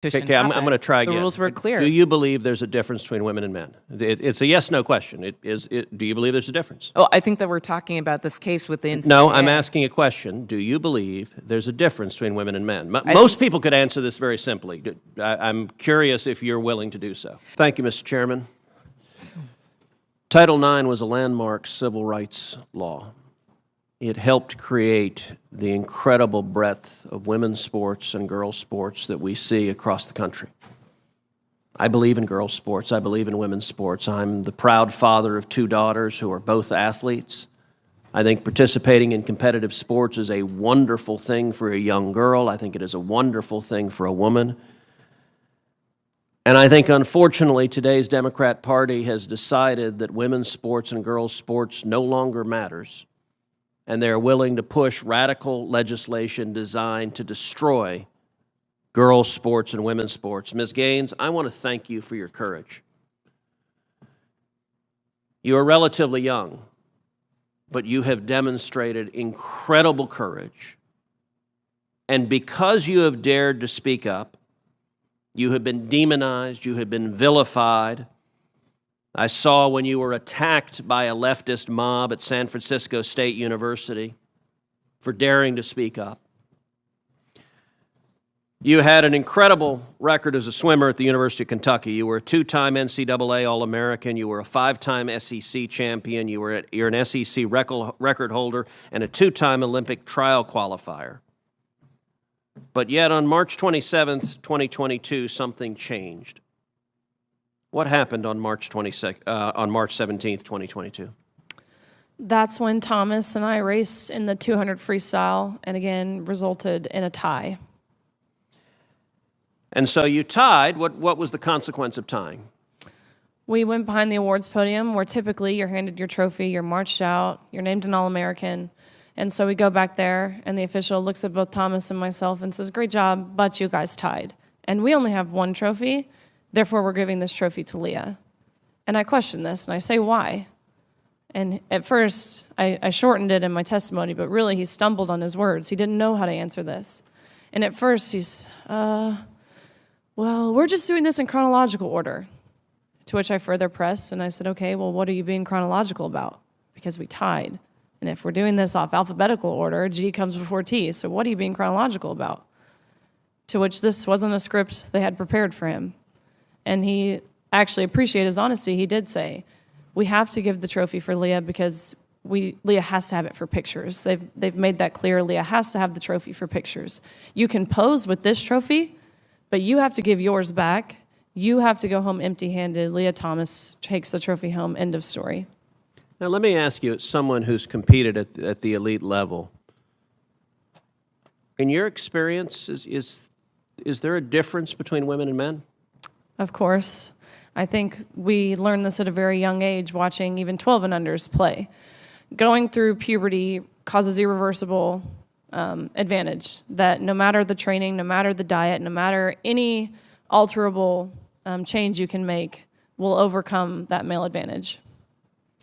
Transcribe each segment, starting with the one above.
Okay, I'm going to try again. The rules were clear. Do you believe there's a difference between women and men? It's a yes/no question. Do you believe there's a difference? Oh, I think that we're talking about this case with the NCAA. No, I'm asking a question. Do you believe there's a difference between women and men? Most people could answer this very simply. I'm curious if you're willing to do so. Thank you, Mr. Chairman. Title IX was a landmark civil rights law. It helped create the incredible breadth of women's sports and girls' sports that we see across the country. I believe in girls' sports. I believe in women's sports. I'm the proud father of 2 daughters who are both athletes. I think participating in competitive sports is a wonderful thing for a young girl. I think it is a wonderful thing for a woman. And I think, unfortunately, today's Democrat Party has decided that women's sports and girls' sports no longer matters, and they're willing to push radical legislation designed to destroy girls' sports and women's sports. Ms. Gaines, I want to thank you for your courage. You are relatively young, but you have demonstrated incredible courage. And because you have dared to speak up, you have been demonized, you have been vilified. I saw when you were attacked by a leftist mob at San Francisco State University for daring to speak up. You had an incredible record as a swimmer at the University of Kentucky. You were a 2-time NCAA All-American. You were a 5-time SEC champion. You're an SEC record holder and a 2-time Olympic trial qualifier. But yet on March 27th, 2022, something changed. What happened on March 17th, 2022? That's when Thomas and I raced in the 200 freestyle and again resulted in a tie. And so you tied. What was the consequence of tying? We went behind the awards podium where typically you're handed your trophy, you're marched out, you're named an All-American. And so we go back there and the official looks at both Thomas and myself and says, "Great job, but you guys tied. And we only have 1 trophy. Therefore, we're giving this trophy to Leah." And I question this, and I say, why? And at first, I shortened it in my testimony, but really he stumbled on his words. He didn't know how to answer this. And at first, he's, well, we're just doing this in chronological order. To which I further pressed, and I said, okay, well, what are you being chronological about? Because we tied. And if we're doing this off alphabetical order, G comes before T, so what are you being chronological about? To which this wasn't a script they had prepared for him. And he actually appreciated his honesty. He did say, we have to give the trophy for Leah because Leah has to have it for pictures. They've made that clear. Leah has to have the trophy for pictures. You can pose with this trophy, but you have to give yours back. You have to go home empty-handed. Leah Thomas takes the trophy home. End of story. Now let me ask you, as someone who's competed at the elite level, in your experience, is there a difference between women and men? Of course. I think we learned this at a very young age, watching even 12 and unders play. Going through puberty causes irreversible advantage, that no matter the training, no matter the diet, no matter any alterable change you can make, will overcome that male advantage.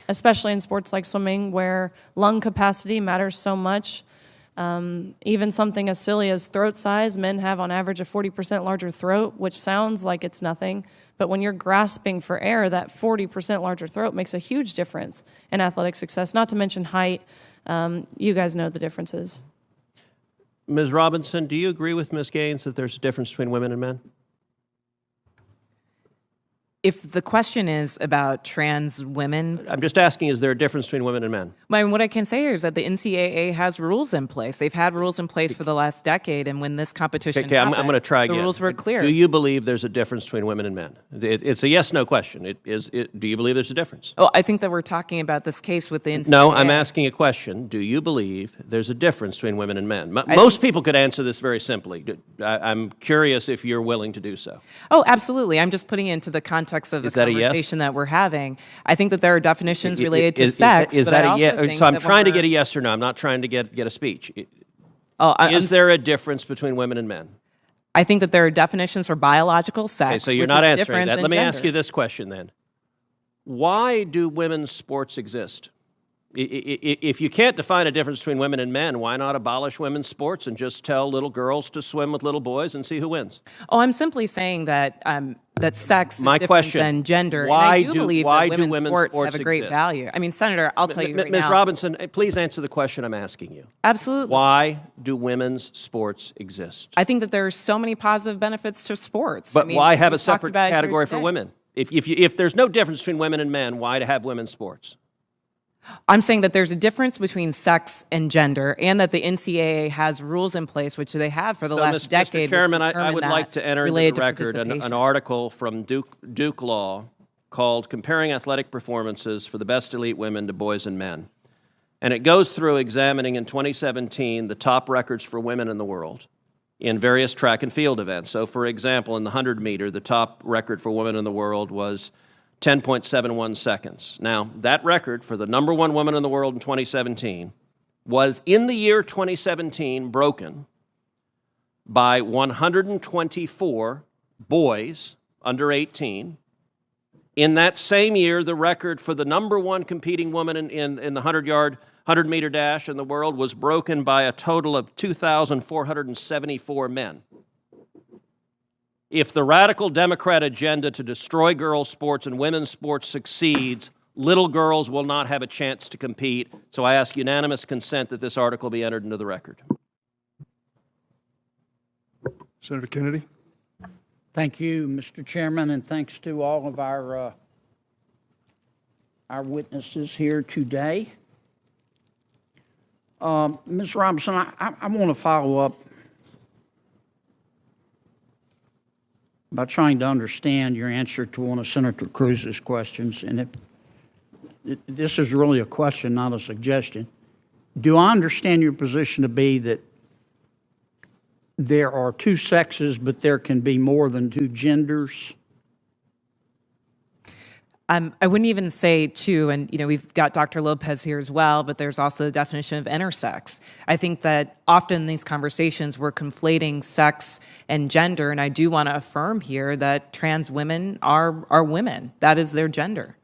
Especially in sports like swimming, where lung capacity matters so much. Even something as silly as throat size, men have on average a 40% larger throat, which sounds like it's nothing, but when you're grasping for air, that 40% larger throat makes a huge difference in athletic success, not to mention height. You guys know the differences. Ms. Robinson, do you agree with Ms. Gaines that there's a difference between women and men? If the question is about trans women... I'm just asking, is there a difference between women and men? What I can say is that the NCAA has rules in place. They've had rules in place for the last decade, and when this competition happened, I'm going to try again. The rules were clear. Do you believe there's a difference between women and men? It's a yes/no question. Do you believe there's a difference? Oh, I think that we're talking about this case with the NCAA. No, I'm asking a question. Do you believe there's a difference between women and men? Most people could answer this very simply. I'm curious if you're willing to do so. Oh, absolutely. I'm just putting it into the context of the conversation that we're having. I think that there are definitions related to sex. Is that a yes? So I'm trying to get a yes or no. I'm not trying to get a speech. Is there a difference between women and men? I think that there are definitions for biological sex. Okay, so you're not answering that. Let me ask you this question then. Why do women's sports exist? If you can't define a difference between women and men, why not abolish women's sports and just tell little girls to swim with little boys and see who wins? Oh, I'm simply saying that that sex is My different question, than gender. why and I do believe that women's sports have a great exist? value. I mean, Senator, I'll tell you right Ms. now. Robinson, please answer the question I'm asking you. Absolutely. Why do women's sports exist? I think that there are so many positive benefits to sports. But I mean, why have a we've talked separate about it here category for today. women? If there's no difference between women and men, why to have women's sports? I'm saying that there's a difference between sex and gender, and that the NCAA has rules in place, which they have for the last decade. Mr. Chairman, which I would determine like that to enter into related the to record an participation. article from Duke Law called Comparing Athletic Performances for the Best Elite Women to Boys and Men. And it goes through examining in 2017 the top records for women in the world in various track and field events. So, for example, in the 100 meter, the top record for women in the world was 10.71 seconds. Now, that record for the number one woman in the world in 2017 was, in the year 2017, broken by 124 boys under 18. In that same year, the record for the number one competing woman in the 100-meter dash in the world was broken by a total of 2,474 men. If the radical Democrat agenda to destroy girls' sports and women's sports succeeds, little girls will not have a chance to compete. So I ask unanimous consent that this article be entered into the record. Senator Kennedy. Thank you, Mr. Chairman, and thanks to all of our witnesses here today. Ms. Robinson, I want to follow up by trying to understand your answer to one of Senator Cruz's questions. And this is really a question, not a suggestion. Do I understand your position to be that there are two sexes, but there can be more than two genders? I wouldn't even say two, and we've got Dr. Lopez here as well, but there's also the definition of intersex. I think that often in these conversations we're conflating sex and gender, and I do want to affirm here that trans women are women. That is their gender.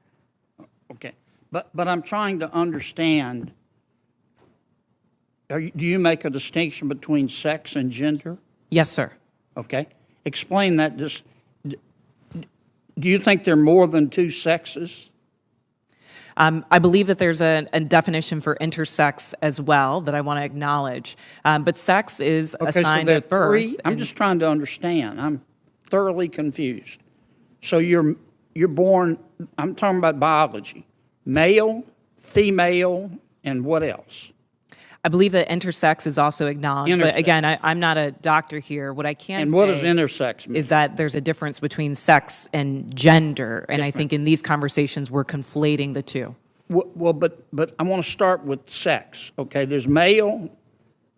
Okay, but I'm trying to understand. Do you make a distinction between sex and gender? Yes, sir. Okay, explain that. Just. Do you think there are more than two sexes? I believe that there's a definition for intersex as well that I want to acknowledge. But sex is assigned at birth. I'm just trying to understand. I'm thoroughly confused. So you're born, I'm talking about biology, male, female, and what else? I believe that intersex is also acknowledged. But again, I'm not a doctor here. What I can say does intersex mean? Is that there's a difference between sex and gender. And I think in these conversations we're conflating the two. Well, but I want to start with sex. Okay, there's male,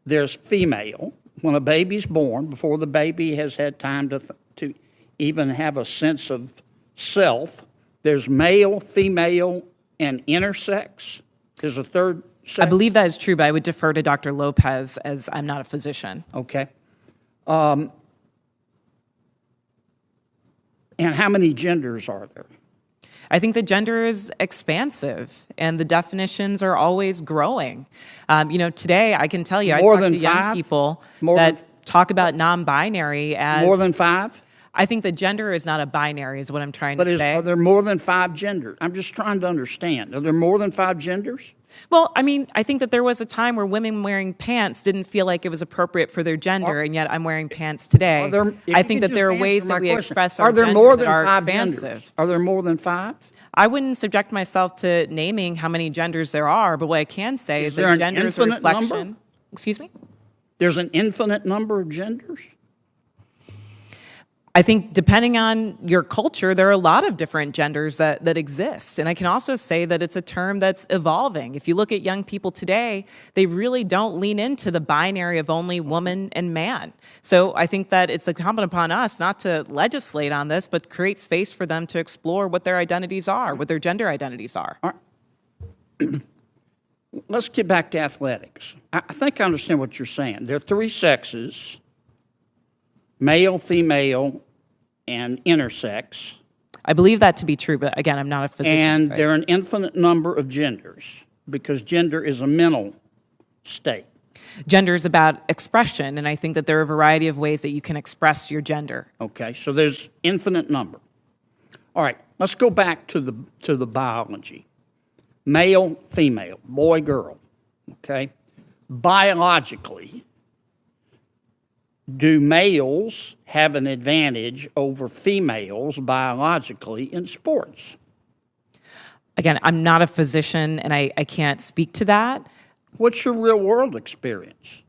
there's female. When a baby's born, before the baby has had time to even have a sense of self, there's male, female, and intersex. There's a third sex. I believe that is true, but I would defer to Dr. Lopez as I'm not a physician. Okay. And how many genders are there? I think the gender is expansive, and the definitions are always growing. Today I can tell you, I talk to young people that talk about non-binary as... More than five? I think the gender is not a binary, is what I'm trying to say. Are there more than five genders? I'm just trying to understand. Are there more than five genders? Well, I mean, I think that there was a time where women wearing pants didn't feel like it was appropriate for their gender, and yet I'm wearing pants today. I think that there are ways that we express our gender that are expansive. Are there more than five? I wouldn't subject myself to naming how many genders there are, but what I can say is that gender is a reflection. Number? Excuse me? There's an infinite number of genders? I think depending on your culture, there are a lot of different genders that exist. And I can also say that it's a term that's evolving. If you look at young people today, they really don't lean into the binary of only woman and man. So I think that it's incumbent upon us not to legislate on this, but create space for them to explore what their identities are, what their gender identities are. Let's get back to athletics. I think I understand what you're saying. There are three sexes: male, female, and intersex. I believe that to be true, but again, I'm not a physician. And there are an infinite number of genders. because gender is a mental state. Gender is about expression, and I think that there are a variety of ways that you can express your gender. Okay, so there's infinite number. All right, let's go back to the biology. Male, female, boy, girl, okay? Biologically, do males have an advantage over females biologically in sports? Again, I'm not a physician, and I can't speak to that. What's your real world experience?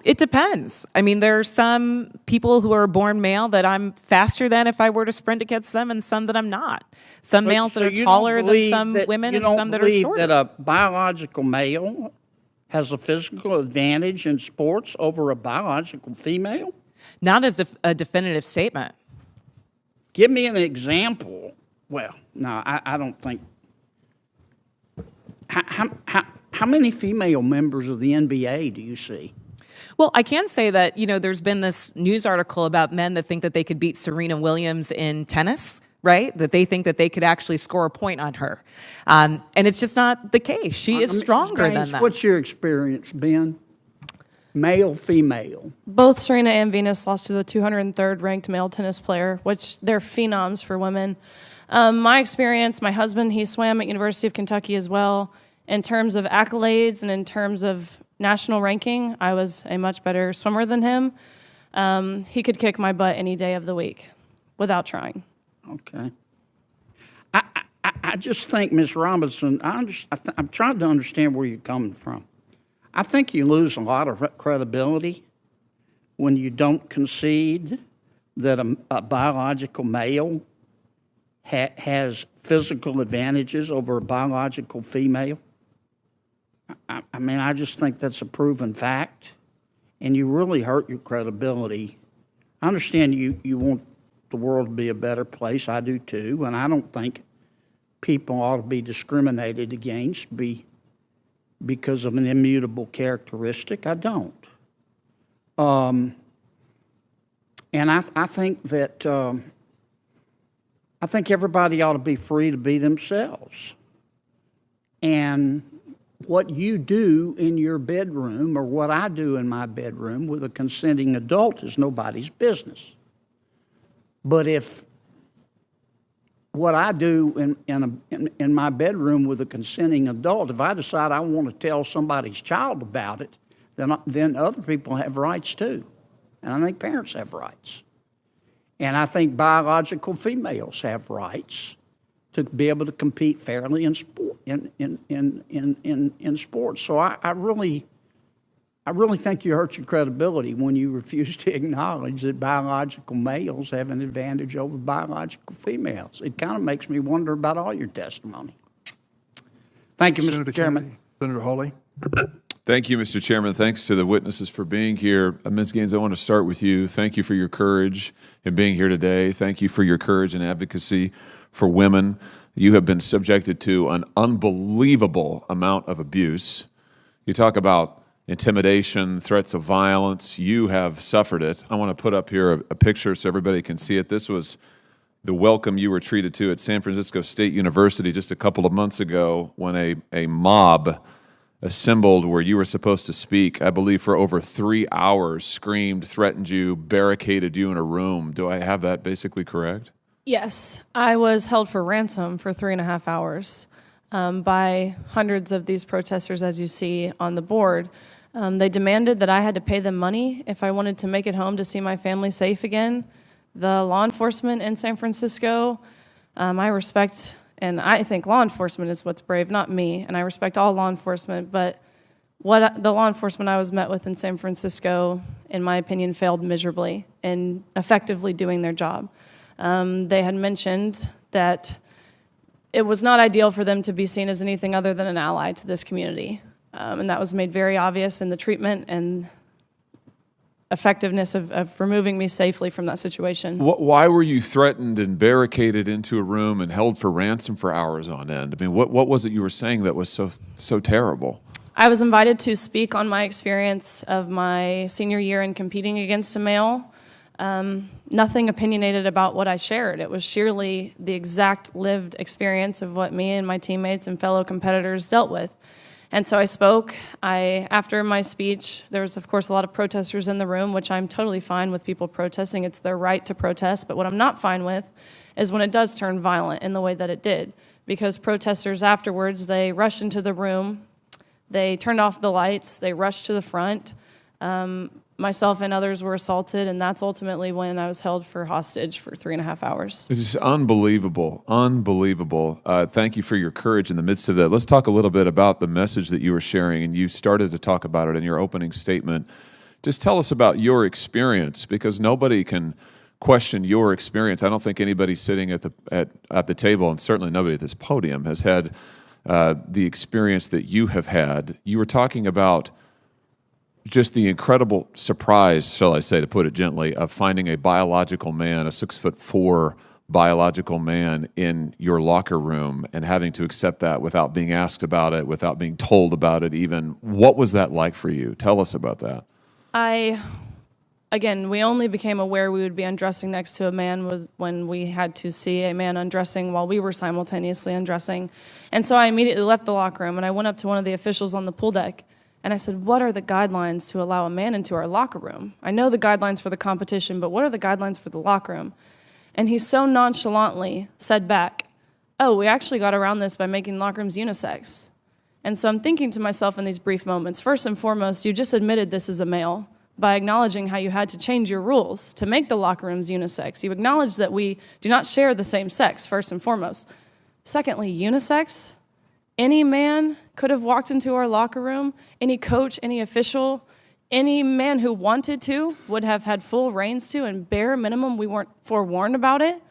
It depends. I mean, there are some people who are born male that I'm faster than if I were to sprint against them, and some that I'm not. Some males that are taller than some women, and some that are shorter. You don't believe that a biological male has a physical advantage in sports over a biological female? Not as a definitive statement. Give me an example. Well, no, I don't think. How many female members of the NBA do you see? Well, I can say that, there's been this news article about men that think that they could beat Serena Williams in tennis, right? That they think that they could actually score a point on her. And it's just not the case. She is stronger than that. What's your experience, Ben? Male, female? Both Serena and Venus lost to the 203rd ranked male tennis player, which they're phenoms for women. My experience, my husband, he swam at University of Kentucky as well. In terms of accolades and in terms of national ranking, I was a much better swimmer than him. He could kick my butt any day of the week without trying. Okay. I just think, Ms. Robinson, I'm trying to understand where you're coming from. I think you lose a lot of credibility when you don't concede that a biological male has physical advantages over a biological female. I mean, I just think that's a proven fact, and you really hurt your credibility. I understand you want the world to be a better place. I do too, and I don't think people ought to be discriminated against because of an immutable characteristic. I don't. And I think that I think everybody ought to be free to be themselves. And what you do in your bedroom or what I do in my bedroom with a consenting adult is nobody's business. But if what I do in my bedroom with a consenting adult, if I decide I want to tell somebody's child about it, then other people have rights too. And I think parents have rights. And I think biological females have rights to be able to compete fairly in sport, in sports. So I really think you hurt your credibility when you refuse to acknowledge that biological males have an advantage over biological females. It kind of makes me wonder about all your testimony. Thank you, Mr. Chairman. Kennedy. Senator Hawley. Thank you, Mr. Chairman. Thanks to the witnesses for being here. Ms. Gaines, I want to start with you. Thank you for your courage in being here today. Thank you for your courage and advocacy for women. You have been subjected to an unbelievable amount of abuse. You talk about intimidation, threats of violence. You have suffered it. I want to put up here a picture so everybody can see it. This was the welcome you were treated to at San Francisco State University just a couple of months ago when a mob assembled where you were supposed to speak, I believe for over 3 hours, screamed, threatened you, barricaded you in a room. Do I have that basically correct? Yes, I was held for ransom for 3.5 hours by hundreds of these protesters, as you see on the board. They demanded that I had to pay them money if I wanted to make it home to see my family safe again. The law enforcement in San Francisco, I respect, and I think law enforcement is what's brave, not me, and I respect all law enforcement, but the law enforcement I was met with in San Francisco, in my opinion, failed miserably in effectively doing their job. They had mentioned that it was not ideal for them to be seen as anything other than an ally to this community. And that was made very obvious in the treatment and effectiveness of removing me safely from that situation. Why were you threatened and barricaded into a room and held for ransom for hours on end? I mean, what was it you were saying that was so terrible? I was invited to speak on my experience of my senior year in competing against a male. Nothing opinionated about what I shared. It was sheerly the exact lived experience of what me and my teammates and fellow competitors dealt with. And so I spoke. After my speech, there was, of course, a lot of protesters in the room, which I'm totally fine with people protesting. It's their right to protest. But what I'm not fine with is when it does turn violent in the way that it did. Because protesters afterwards, they rushed into the room, they turned off the lights, they rushed to the front. Myself and others were assaulted, and that's ultimately when I was held for hostage for 3.5 hours. It's just unbelievable, unbelievable. Thank you for your courage in the midst of that. Let's talk a little bit about the message that you were sharing, and you started to talk about it in your opening statement. Just tell us about your experience, because nobody can question your experience. I don't think anybody sitting at the table, and certainly nobody at this podium, has had the experience that you have had. You were talking about just the incredible surprise, shall I say, to put it gently, of finding a biological man, a 6'4" biological man in your locker room and having to accept that without being asked about it, without being told about it even. What was that like for you? Tell us about that. Again, we only became aware we would be undressing next to a man was when we had to see a man undressing while we were simultaneously undressing. And so I immediately left the locker room and I went up to one of the officials on the pool deck and I said, what are the guidelines to allow a man into our locker room? I know the guidelines for the competition, but what are the guidelines for the locker room? And he so nonchalantly said back, oh, we actually got around this by making locker rooms unisex. And so I'm thinking to myself in these brief moments, first and foremost, you just admitted this is a male by acknowledging how you had to change your rules to make the locker rooms unisex. You acknowledge that we do not share the same sex, first and foremost. Secondly, unisex? Any man could have walked into our locker room, any coach, any official, any man who wanted to would have had full reins to, and bare minimum, we weren't forewarned about it.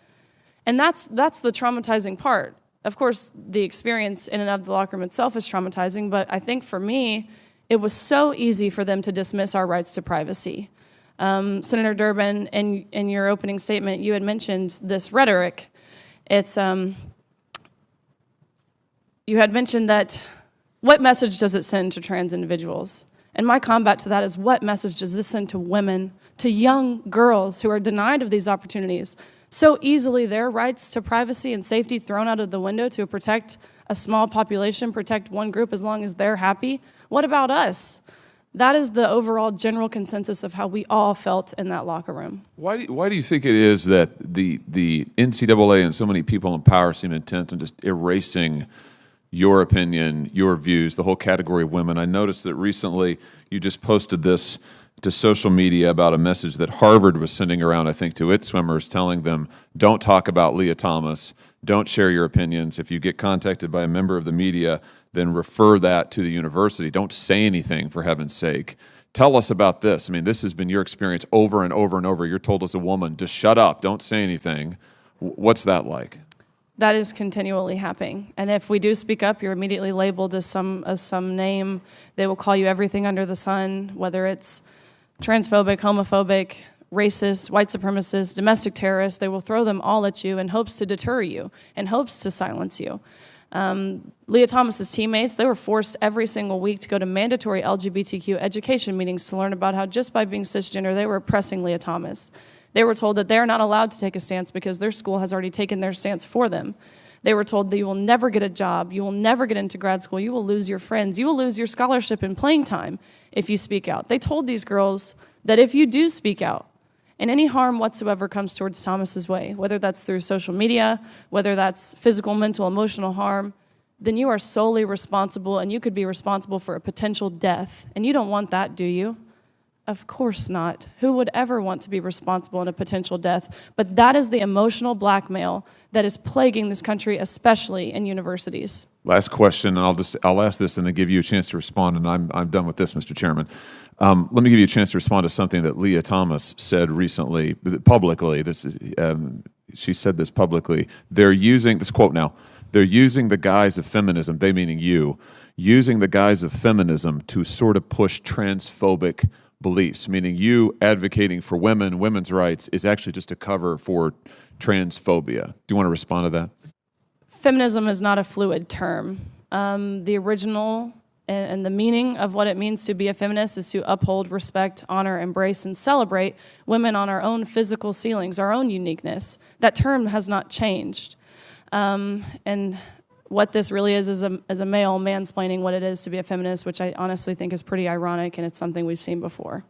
And that's the traumatizing part. Of course, the experience in and of the locker room itself is traumatizing, but I think for me, it was so easy for them to dismiss our rights to privacy. Senator Durbin, in your opening statement, you had mentioned this rhetoric. It's you had mentioned that what message does it send to trans individuals? And my combat to that is, what message does this send to women, to young girls who are denied of these opportunities? So easily their rights to privacy and safety thrown out of the window to protect a small population, protect one group as long as they're happy. What about us? That is the overall general consensus of how we all felt in that locker room. Why do you think it is that the NCAA and so many people in power seem intent on just erasing your opinion, your views, the whole category of women? I noticed that recently you just posted this to social media about a message that Harvard was sending around, I think, to its swimmers, telling them, don't talk about Leah Thomas, don't share your opinions. If you get contacted by a member of the media, then refer that to the university. Don't say anything, for heaven's sake. Tell us about this. I mean, this has been your experience over and over and over. You're told as a woman to shut up, don't say anything. What's that like? That is continually happening. And if we do speak up, you're immediately labeled as some name. They will call you everything under the sun, whether it's transphobic, homophobic, racist, white supremacist, domestic terrorist. They will throw them all at you in hopes to deter you, in hopes to silence you. Leah Thomas's teammates, they were forced every single week to go to mandatory LGBTQ education meetings to learn about how just by being cisgender, they were oppressing Leah Thomas. They were told that they're not allowed to take a stance because their school has already taken their stance for them. They were told that you will never get a job, you will never get into grad school, you will lose your friends, you will lose your scholarship and playing time if you speak out. They told these girls that if you do speak out, and any harm whatsoever comes towards Thomas's way, whether that's through social media, whether that's physical, mental, emotional harm, then you are solely responsible, and you could be responsible for a potential death. And you don't want that, do you? Of course not. Who would ever want to be responsible in a potential death? But that is the emotional blackmail that is plaguing this country, especially in universities. Last question, and I'll ask this and then give you a chance to respond, and I'm done with this, Mr. Chairman. Let me give you a chance to respond to something that Leah Thomas said recently, publicly. She said this publicly. They're using, this quote now, they're using the guise of feminism, they meaning you, using the guise of feminism to sort of push transphobic beliefs, meaning you advocating for women, women's rights, is actually just a cover for transphobia. Do you want to respond to that? Feminism is not a fluid term. The original And the meaning of what it means to be a feminist is to uphold, respect, honor, embrace, and celebrate women on our own physical ceilings, our own uniqueness. That term has not changed. And what this really is a male mansplaining what it is to be a feminist, which I honestly think is pretty ironic, and it's something we've seen before.